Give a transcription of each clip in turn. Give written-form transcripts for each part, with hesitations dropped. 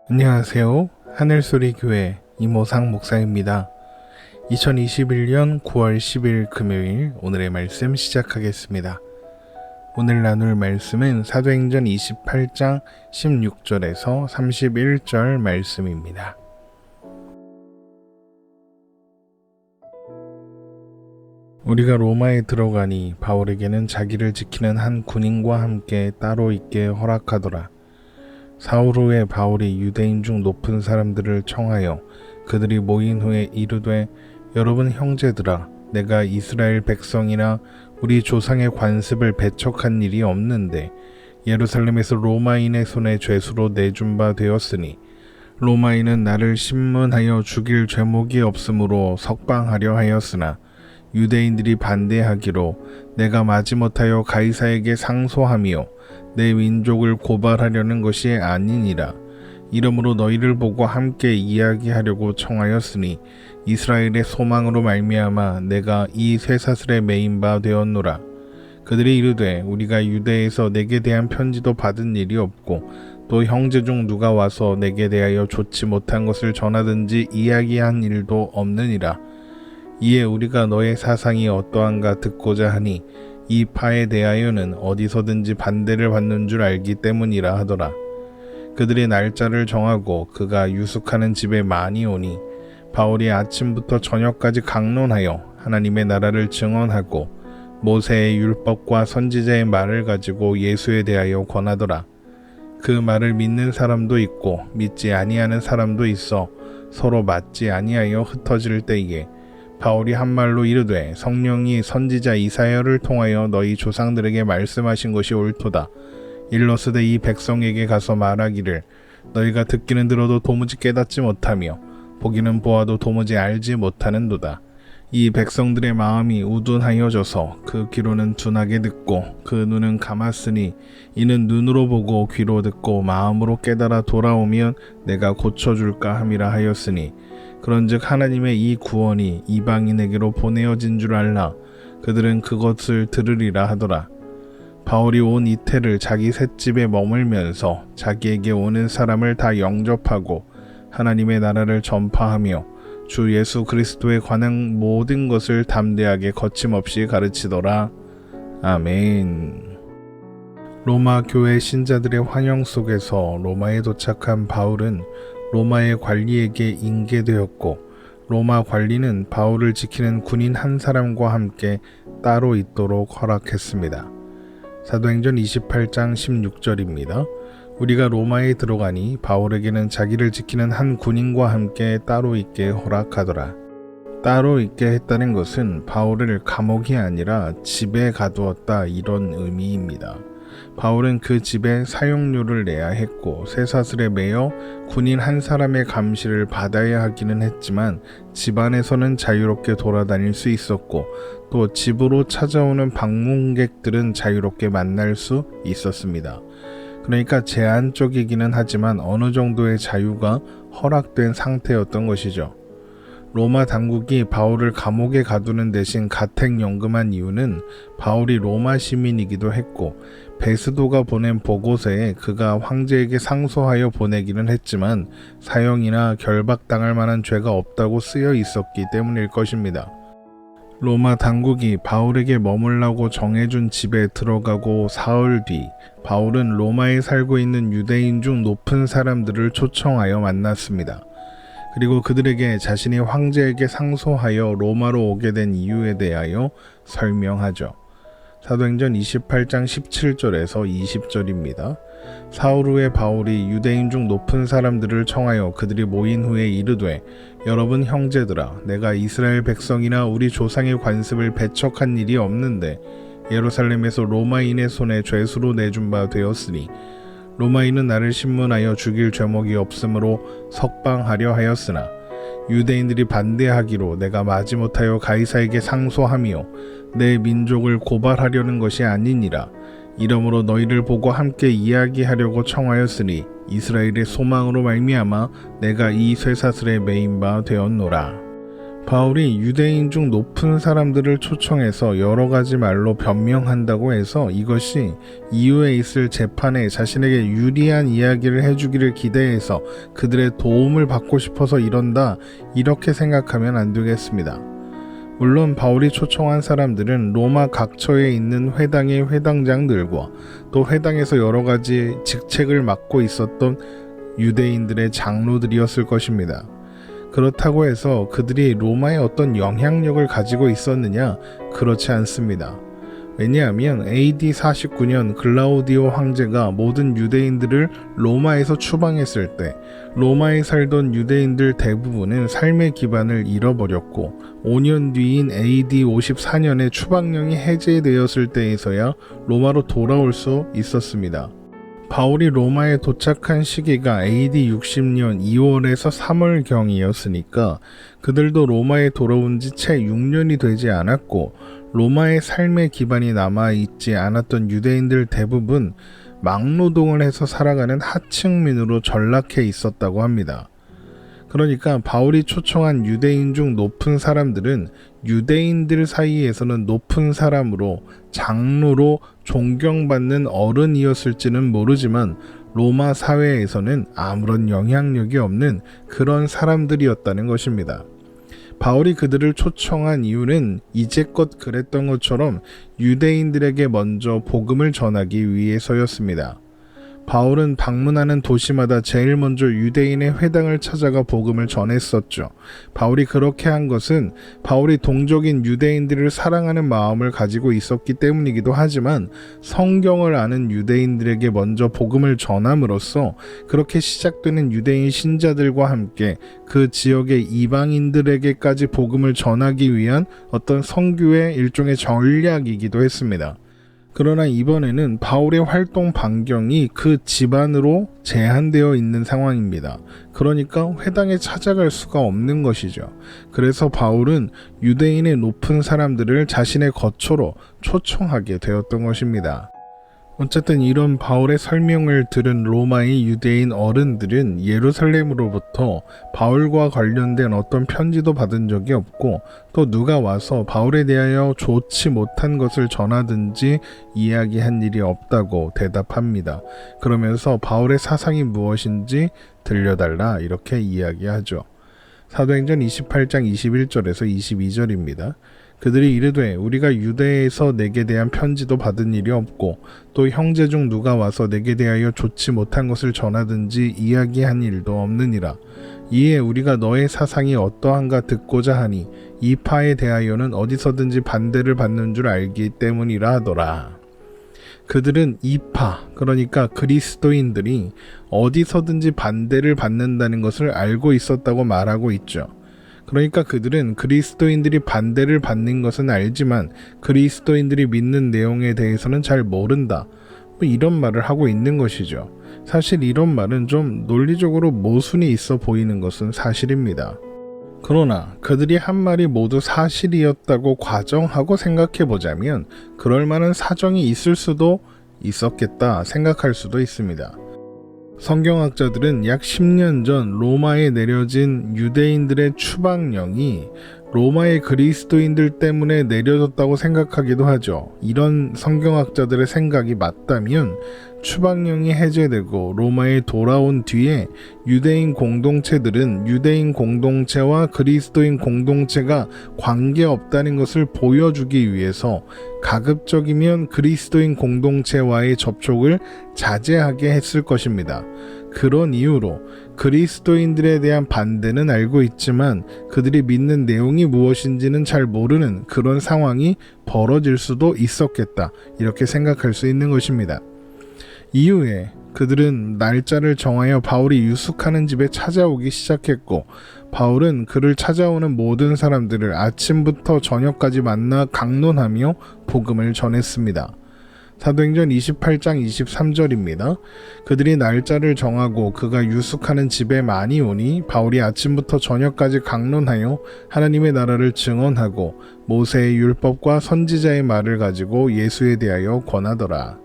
안녕하세요. 하늘소리교회 이모상 목사입니다. 2021년 9월 10일 금요일 오늘의 말씀 시작하겠습니다. 오늘 나눌 말씀은 사도행전 28장 16절에서 31절 말씀입니다. 우리가 로마에 들어가니 바울에게는 자기를 지키는 한 군인과 함께 따로 있게 허락하더라. 사흘 후에 바울이 유대인 중 높은 사람들을 청하여 그들이 모인 후에 이르되, 여러분 형제들아, 내가 이스라엘 백성이나 우리 조상의 관습을 배척한 일이 없는데 예루살렘에서 로마인의 손에 죄수로 내준 바 되었으니 로마인은 나를 신문하여 죽일 죄목이 없으므로 석방하려 하였으나 유대인들이 반대하기로 내가 마지못하여 가이사에게 상소하며 내 민족을 고발하려는 것이 아니니라. 이러므로 너희를 보고 함께 이야기하려고 청하였으니 이스라엘의 소망으로 말미암아 내가 이 쇠사슬에 매인 바 되었노라. 그들이 이르되, 우리가 유대에서 내게 대한 편지도 받은 일이 없고 또 형제 중 누가 와서 내게 대하여 좋지 못한 것을 전하든지 이야기한 일도 없느니라. 이에 우리가 너의 사상이 어떠한가 듣고자 하니 이 파에 대하여는 어디서든지 반대를 받는 줄 알기 때문이라 하더라. 그들이 날짜를 정하고 그가 유숙하는 집에 많이 오니 바울이 아침부터 저녁까지 강론하여 하나님의 나라를 증언하고 모세의 율법과 선지자의 말을 가지고 예수에 대하여 권하더라. 그 말을 믿는 사람도 있고 믿지 아니하는 사람도 있어 서로 맞지 아니하여 흩어질 때에 바울이 한 말로 이르되, 성령이 선지자 이사야를 통하여 너희 조상들에게 말씀하신 것이 옳도다. 일러스되 이 백성에게 가서 말하기를, 너희가 듣기는 들어도 도무지 깨닫지 못하며 보기는 보아도 도무지 알지 못하는도다. 이 백성들의 마음이 우둔하여져서 그 귀로는 둔하게 듣고 그 눈은 감았으니 이는 눈으로 보고 귀로 듣고 마음으로 깨달아 돌아오면 내가 고쳐줄까 함이라 하였으니, 그런즉 하나님의 이 구원이 이방인에게로 보내어진 줄 알라. 그들은 그것을 들으리라 하더라. 바울이 온 이태를 자기 셋집에 머물면서 자기에게 오는 사람을 다 영접하고 하나님의 나라를 전파하며 주 예수 그리스도에 관한 모든 것을 담대하게 거침없이 가르치더라. 아멘. 로마 교회 신자들의 환영 속에서 로마에 도착한 바울은 로마의 관리에게 인계되었고, 로마 관리는 바울을 지키는 군인 한 사람과 함께 따로 있도록 허락했습니다. 사도행전 28장 16절입니다. 우리가 로마에 들어가니 바울에게는 자기를 지키는 한 군인과 함께 따로 있게 허락하더라. 따로 있게 했다는 것은 바울을 감옥이 아니라 집에 가두었다, 이런 의미입니다. 바울은 그 집에 사용료를 내야 했고 쇠사슬에 매여 군인 한 사람의 감시를 받아야 하기는 했지만 집안에서는 자유롭게 돌아다닐 수 있었고 또 집으로 찾아오는 방문객들은 자유롭게 만날 수 있었습니다. 그러니까 제한적이기는 하지만 어느 정도의 자유가 허락된 상태였던 것이죠. 로마 당국이 바울을 감옥에 가두는 대신 가택연금한 이유는 바울이 로마 시민이기도 했고 베스도가 보낸 보고서에 그가 황제에게 상소하여 보내기는 했지만 사형이나 결박당할 만한 죄가 없다고 쓰여 있었기 때문일 것입니다. 로마 당국이 바울에게 머물라고 정해준 집에 들어가고 사흘 뒤 바울은 로마에 살고 있는 유대인 중 높은 사람들을 초청하여 만났습니다. 그리고 그들에게 자신이 황제에게 상소하여 로마로 오게 된 이유에 대하여 설명하죠. 사도행전 28장 17절에서 20절입니다. 사흘 후에 바울이 유대인 중 높은 사람들을 청하여 그들이 모인 후에 이르되, 여러분 형제들아, 내가 이스라엘 백성이나 우리 조상의 관습을 배척한 일이 없는데 예루살렘에서 로마인의 손에 죄수로 내준 바 되었으니 로마인은 나를 신문하여 죽일 죄목이 없으므로 석방하려 하였으나 유대인들이 반대하기로 내가 마지못하여 가이사에게 상소하며 내 민족을 고발하려는 것이 아니니라. 이러므로 너희를 보고 함께 이야기하려고 청하였으니 이스라엘의 소망으로 말미암아 내가 이 쇠사슬에 매인 바 되었노라. 바울이 유대인 중 높은 사람들을 초청해서 여러 가지 말로 변명한다고 해서 이것이 이후에 있을 재판에 자신에게 유리한 이야기를 해주기를 기대해서 그들의 도움을 받고 싶어서 이런다, 이렇게 생각하면 안 되겠습니다. 물론 바울이 초청한 사람들은 로마 각처에 있는 회당의 회당장들과 또 회당에서 여러 가지 직책을 맡고 있었던 유대인들의 장로들이었을 것입니다. 그렇다고 해서 그들이 로마에 어떤 영향력을 가지고 있었느냐? 그렇지 않습니다. 왜냐하면 AD 49년 글라우디오 황제가 모든 유대인들을 로마에서 추방했을 때 로마에 살던 유대인들 대부분은 삶의 기반을 잃어버렸고 5년 뒤인 AD 54년에 추방령이 해제되었을 때에서야 로마로 돌아올 수 있었습니다. 바울이 로마에 도착한 시기가 AD 60년 2월에서 3월경이었으니까 그들도 로마에 돌아온 지 채 6년이 되지 않았고 로마의 삶의 기반이 남아있지 않았던 유대인들 대부분 막노동을 해서 살아가는 하층민으로 전락해 있었다고 합니다. 그러니까 바울이 초청한 유대인 중 높은 사람들은 유대인들 사이에서는 높은 사람으로 장로로 존경받는 어른이었을지는 모르지만 로마 사회에서는 아무런 영향력이 없는 그런 사람들이었다는 것입니다. 바울이 그들을 초청한 이유는 이제껏 그랬던 것처럼 유대인들에게 먼저 복음을 전하기 위해서였습니다. 바울은 방문하는 도시마다 제일 먼저 유대인의 회당을 찾아가 복음을 전했었죠. 바울이 그렇게 한 것은 바울이 동족인 유대인들을 사랑하는 마음을 가지고 있었기 때문이기도 하지만 성경을 아는 유대인들에게 먼저 복음을 전함으로써 그렇게 시작되는 유대인 신자들과 함께 그 지역의 이방인들에게까지 복음을 전하기 위한 어떤 선교의 일종의 전략이기도 했습니다. 그러나 이번에는 바울의 활동 반경이 그 집안으로 제한되어 있는 상황입니다. 그러니까 회당에 찾아갈 수가 없는 것이죠. 그래서 바울은 유대인의 높은 사람들을 자신의 거처로 초청하게 되었던 것입니다. 어쨌든 이런 바울의 설명을 들은 로마의 유대인 어른들은 예루살렘으로부터 바울과 관련된 어떤 편지도 받은 적이 없고 또 누가 와서 바울에 대하여 좋지 못한 것을 전하든지 이야기한 일이 없다고 대답합니다. 그러면서 바울의 사상이 무엇인지 들려달라 이렇게 이야기하죠. 사도행전 28장 21절에서 22절입니다. 그들이 이르되 우리가 유대에서 내게 대한 편지도 받은 일이 없고 또 형제 중 누가 와서 내게 대하여 좋지 못한 것을 전하든지 이야기한 일도 없느니라. 이에 우리가 너의 사상이 어떠한가 듣고자 하니 이 파에 대하여는 어디서든지 반대를 받는 줄 알기 때문이라 하더라. 그들은 이파, 그러니까 그리스도인들이 어디서든지 반대를 받는다는 것을 알고 있었다고 말하고 있죠. 그러니까 그들은 그리스도인들이 반대를 받는 것은 알지만 그리스도인들이 믿는 내용에 대해서는 잘 모른다. 이런 말을 하고 있는 것이죠. 사실 이런 말은 좀 논리적으로 모순이 있어 보이는 것은 사실입니다. 그러나 그들이 한 말이 모두 사실이었다고 가정하고 생각해 보자면 그럴 만한 사정이 있을 수도 있었겠다 생각할 수도 있습니다. 성경학자들은 약 10년 전 로마에 내려진 유대인들의 추방령이 로마의 그리스도인들 때문에 내려졌다고 생각하기도 하죠. 이런 성경학자들의 생각이 맞다면 추방령이 해제되고 로마에 돌아온 뒤에 유대인 공동체들은 유대인 공동체와 그리스도인 공동체가 관계없다는 것을 보여주기 위해서 가급적이면 그리스도인 공동체와의 접촉을 자제하게 했을 것입니다. 그런 이유로 그리스도인들에 대한 반대는 알고 있지만 그들이 믿는 내용이 무엇인지는 잘 모르는 그런 상황이 벌어질 수도 있었겠다. 이렇게 생각할 수 있는 것입니다. 이후에 그들은 날짜를 정하여 바울이 유숙하는 집에 찾아오기 시작했고 바울은 그를 찾아오는 모든 사람들을 아침부터 저녁까지 만나 강론하며 복음을 전했습니다. 사도행전 28장 23절입니다. 그들이 날짜를 정하고 그가 유숙하는 집에 많이 오니 바울이 아침부터 저녁까지 강론하여 하나님의 나라를 증언하고 모세의 율법과 선지자의 말을 가지고 예수에 대하여 권하더라.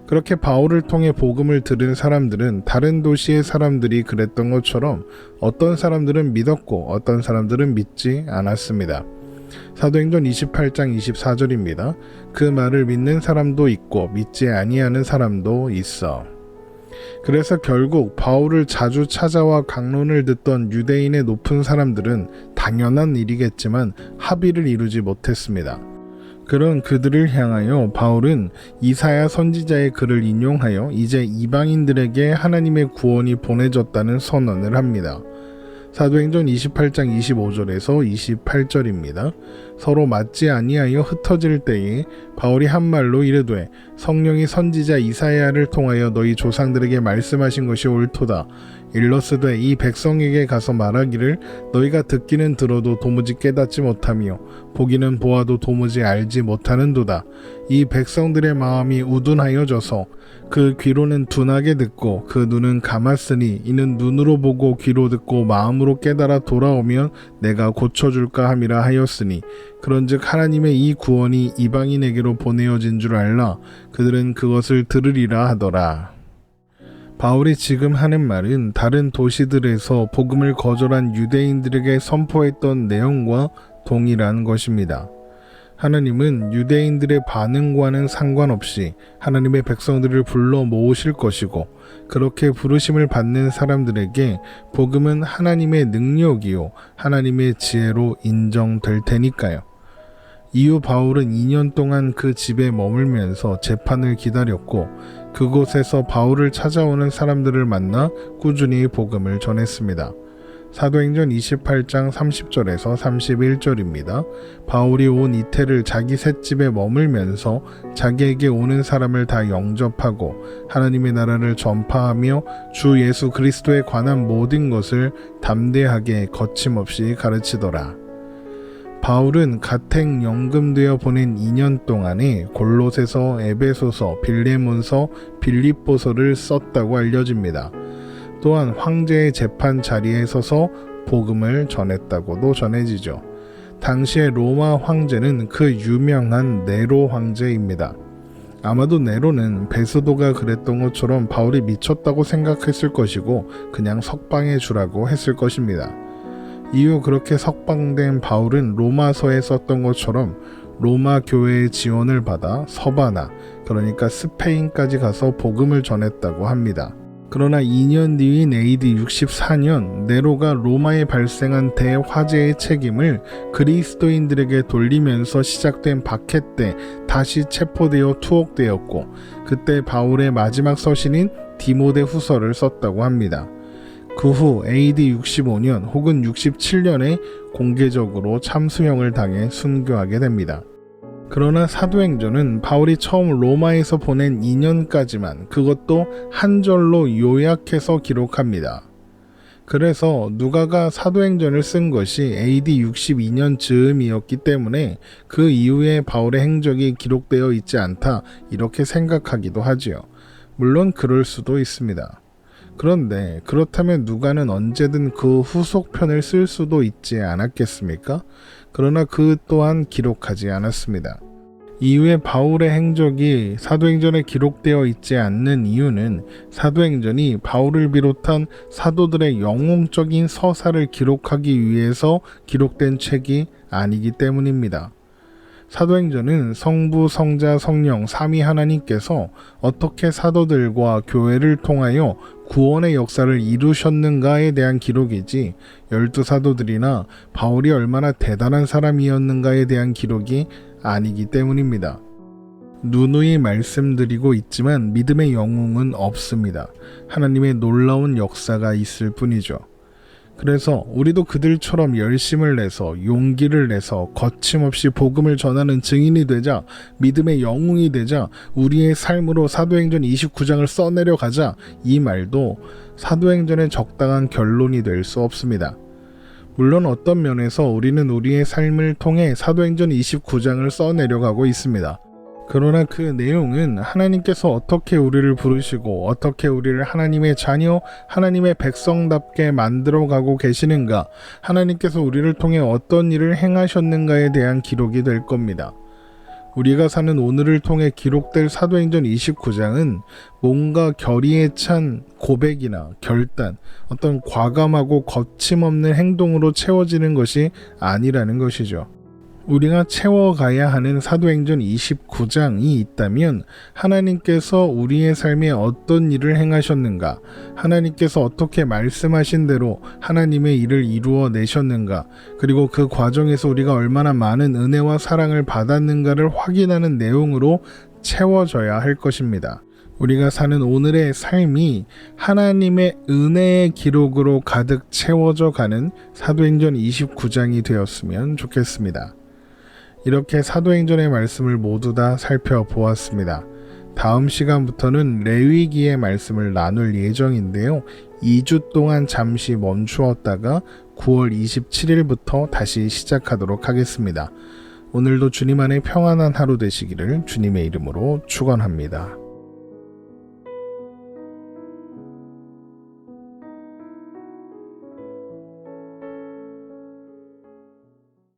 그렇게 바울을 통해 복음을 들은 사람들은 다른 도시의 사람들이 그랬던 것처럼 어떤 사람들은 믿었고 어떤 사람들은 믿지 않았습니다. 사도행전 28장 24절입니다. 그 말을 믿는 사람도 있고 믿지 아니하는 사람도 있어. 그래서 결국 바울을 자주 찾아와 강론을 듣던 유대인의 높은 사람들은 당연한 일이겠지만 합의를 이루지 못했습니다. 그런 그들을 향하여 바울은 이사야 선지자의 글을 인용하여 이제 이방인들에게 하나님의 구원이 보내졌다는 선언을 합니다. 사도행전 28장 25절에서 28절입니다. 서로 맞지 아니하여 흩어질 때에 바울이 한 말로 이르되 성령이 선지자 이사야를 통하여 너희 조상들에게 말씀하신 것이 옳도다. 일러스되 이 백성에게 가서 말하기를 너희가 듣기는 들어도 도무지 깨닫지 못하며 보기는 보아도 도무지 알지 못하는도다. 이 백성들의 마음이 우둔하여져서 그 귀로는 둔하게 듣고 그 눈은 감았으니 이는 눈으로 보고 귀로 듣고 마음으로 깨달아 돌아오면 내가 고쳐줄까 함이라 하였으니 그런즉 하나님의 이 구원이 이방인에게로 보내어진 줄 알라. 그들은 그것을 들으리라 하더라. 바울이 지금 하는 말은 다른 도시들에서 복음을 거절한 유대인들에게 선포했던 내용과 동일한 것입니다. 하나님은 유대인들의 반응과는 상관없이 하나님의 백성들을 불러 모으실 것이고 그렇게 부르심을 받는 사람들에게 복음은 하나님의 능력이요 하나님의 지혜로 인정될 테니까요. 이후 바울은 2년 동안 그 집에 머물면서 재판을 기다렸고 그곳에서 바울을 찾아오는 사람들을 만나 꾸준히 복음을 전했습니다. 사도행전 28장 30절에서 31절입니다. 바울이 온 이태를 자기 셋집에 머물면서 자기에게 오는 사람을 다 영접하고 하나님의 나라를 전파하며 주 예수 그리스도에 관한 모든 것을 담대하게 거침없이 가르치더라. 바울은 가택 연금되어 보낸 2년 동안에 골로새서, 에베소서, 빌레몬서, 빌립보서를 썼다고 알려집니다. 또한 황제의 재판 자리에 서서 복음을 전했다고도 전해지죠. 당시의 로마 황제는 그 유명한 네로 황제입니다. 아마도 네로는 베스도가 그랬던 것처럼 바울이 미쳤다고 생각했을 것이고 그냥 석방해 주라고 했을 것입니다. 이후 그렇게 석방된 바울은 로마서에 썼던 것처럼 로마 교회의 지원을 받아 서바나, 그러니까 스페인까지 가서 복음을 전했다고 합니다. 그러나 2년 뒤인 AD 64년 네로가 로마에 발생한 대화재의 책임을 그리스도인들에게 돌리면서 시작된 박해 때 다시 체포되어 투옥되었고 그때 바울의 마지막 서신인 디모데 후서를 썼다고 합니다. 그 후 AD 65년 혹은 67년에 공개적으로 참수형을 당해 순교하게 됩니다. 그러나 사도행전은 바울이 처음 로마에서 보낸 2년까지만 그것도 한 절로 요약해서 기록합니다. 그래서 누가가 사도행전을 쓴 것이 AD 62년 즈음이었기 때문에 그 이후에 바울의 행적이 기록되어 있지 않다 이렇게 생각하기도 하지요. 물론 그럴 수도 있습니다. 그런데 그렇다면 누가는 언제든 그 후속편을 쓸 수도 있지 않았겠습니까? 그러나 그 또한 기록하지 않았습니다. 이후에 바울의 행적이 사도행전에 기록되어 있지 않는 이유는 사도행전이 바울을 비롯한 사도들의 영웅적인 서사를 기록하기 위해서 기록된 책이 아니기 때문입니다. 사도행전은 성부, 성자, 성령, 삼위 하나님께서 어떻게 사도들과 교회를 통하여 구원의 역사를 이루셨는가에 대한 기록이지 12사도들이나 바울이 얼마나 대단한 사람이었는가에 대한 기록이 아니기 때문입니다. 누누이 말씀드리고 있지만 믿음의 영웅은 없습니다. 하나님의 놀라운 역사가 있을 뿐이죠. 그래서 우리도 그들처럼 열심을 내서 용기를 내서 거침없이 복음을 전하는 증인이 되자, 믿음의 영웅이 되자, 우리의 삶으로 사도행전 29장을 써내려 가자, 이 말도 사도행전의 적당한 결론이 될 수 없습니다. 물론 어떤 면에서 우리는 우리의 삶을 통해 사도행전 29장을 써내려가고 있습니다. 그러나 그 내용은 하나님께서 어떻게 우리를 부르시고 어떻게 우리를 하나님의 자녀, 하나님의 백성답게 만들어가고 계시는가, 하나님께서 우리를 통해 어떤 일을 행하셨는가에 대한 기록이 될 겁니다. 우리가 사는 오늘을 통해 기록될 사도행전 29장은 뭔가 결의에 찬 고백이나 결단, 어떤 과감하고 거침없는 행동으로 채워지는 것이 아니라는 것이죠. 우리가 채워가야 하는 사도행전 29장이 있다면 하나님께서 우리의 삶에 어떤 일을 행하셨는가, 하나님께서 어떻게 말씀하신 대로 하나님의 일을 이루어 내셨는가, 그리고 그 과정에서 우리가 얼마나 많은 은혜와 사랑을 받았는가를 확인하는 내용으로 채워져야 할 것입니다. 우리가 사는 오늘의 삶이 하나님의 은혜의 기록으로 가득 채워져 가는 사도행전 29장이 되었으면 좋겠습니다. 이렇게 사도행전의 말씀을 모두 다 살펴보았습니다. 다음 시간부터는 레위기의 말씀을 나눌 예정인데요. 2주 동안 잠시 멈추었다가 9월 27일부터 다시 시작하도록 하겠습니다. 오늘도 주님 안에 평안한 하루 되시기를 주님의 이름으로 축원합니다.